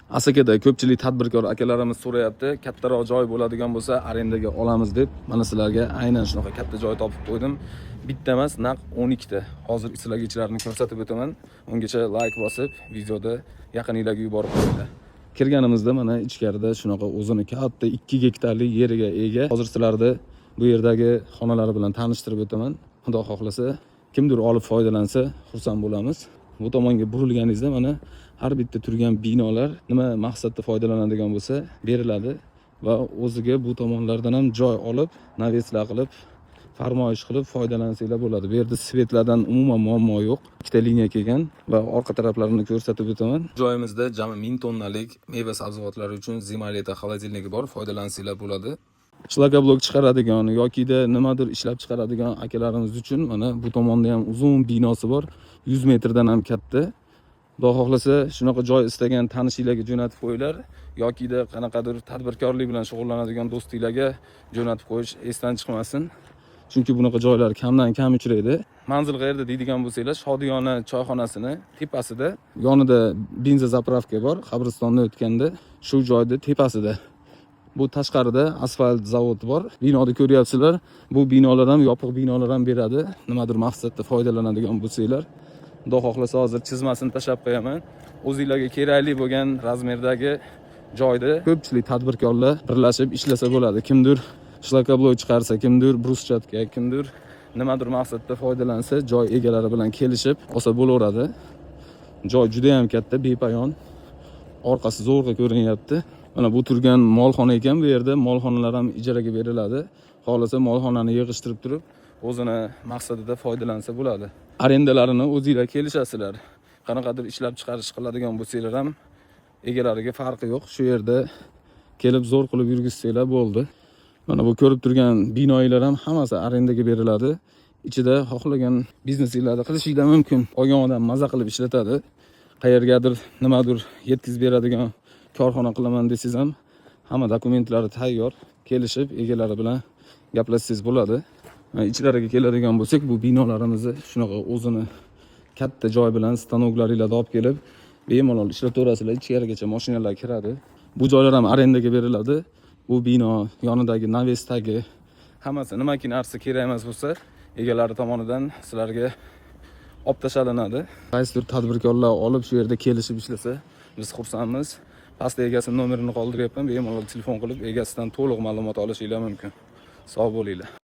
Asakada ko'pchilik tadbirkor akalarimiz so'rayapti, kattaroq joy bo'ladigan bo'lsa arendaga olamiz deb. Mana sizlarga aynan shunaqa katta joy topib qo'ydim. Bitta emas, naq 12 ta. Hozir sizlarga ichlarini ko'rsatib o'taman. Ungacha like bosib, videoda yaqiningizga yuborib qo'yinglar. Kirganimizda mana ichkarida shunaqa o'zini katta 2 gektarlik yeriga ega. Hozir sizlarni bu yerdagi xonalari bilan tanishtirib o'taman. Xudo xohlasa, kimdir olib foydalansa, xursand bo'lamiz. Bu tomonga burilganingizda mana har bitta turgan binolar nima maqsadda foydalanadigan bo'lsa beriladi va o'ziga bu tomonlardan ham joy olib, naveslar qilib, farmoyish qilib foydalansanglar bo'ladi. Bu yerda svetlardan umuman muammo yo'q. Ikkita liniya kelgan va orqa taraflarini ko'rsatib o'taman. Joyimizda jami 1000 tonnalik meva sabzavotlar uchun zimaleta xolodilniki bor, foydalansanglar bo'ladi. Shlakablok chiqaradigan yoki-da nimadir ishlab chiqaradigan akalarimiz uchun mana bu tomonda ham uzun binosi bor, 100 metrdan ham katta. Xudo xohlasa shunaqa joy istagan tanishinglarga jo'natib qo'yinglar yoki-da qanaqadir tadbirkorlik bilan shug'ullanadigan do'stinglarga jo'natib qo'yish esdan chiqmasin. Chunki bunaqa joylar kamdan kam uchraydi. Manzil qayerda deydigan bo'lsanglar, Shodiyona choyxonasini tepasida, yonida benza zapravka bor, qabristonni o'tganda shu joyda tepasida. Bu tashqarida asfalt zavodi bor. Binoni ko'ryapsizlar. Bu binolar ham yopiq binolar ham beradi. Nimadir maqsadda foydalanadigan bo'lsanglar, Xudo xohlasa hozir chizmasini tashlab qo'yaman. O'zingizlarga kerakli bo'lgan razmerdagi joyda ko'pchilik tadbirkorlar birlashib ishlasa bo'ladi. Kimdir shlakablok chiqarsa, kimdir bruschatka, kimdir nimadir maqsadda foydalansa, joy egalari bilan kelishib olsa bo'laveradi. Joy juda ham katta, bepoyon. Orqasi zo'rg'a ko'rinyapti. Mana bu turgan molxona ekan, bu yerda molxonalar ham ijaraga beriladi. Xohlasa molxonani yig'ishtirib turib, o'zini maqsadida foydalansa bo'ladi. Arendalarini o'zingizlar kelishasizlar. Qanaqadir ishlab chiqarish qiladigan bo'lsanglar ham egalariga farqi yo'q. Shu yerda kelib zo'r qilib yurgizsanglar bo'ldi. Mana bu ko'rib turgan binolar ham hammasi arendaga beriladi. Ichida xohlagan biznesinglarni qilishinglar mumkin. Olgan odam maza qilib ishlatadi. Qayergadir nimadir yetkazib beradigan korxona qilaman desangiz ham hamma dokumentlari tayyor, kelishib egalari bilan gaplashsangiz bo'ladi. Ichlariga keladigan bo'lsak, bu binolarimizni shunaqa o'zini katta joy bilan stanoklaringlarni olib kelib, bemalol ishlataverasizlar. Ichkarigacha mashinalar kiradi. Bu joylar ham arendaga beriladi. Bu bino yonidagi navesdagi hammasi nimaki narsa kerak emas bo'lsa, egalari tomonidan sizlarga olib tashalanadi. Qaysidir tadbirkorlar olib shu yerda kelishib ishlasa, biz xursandmiz. Pastda egasining nomerini qoldiryapman. Bemalol telefon qilib egasidan to'liq ma'lumot olishingiz mumkin. Sog' bo'linglar.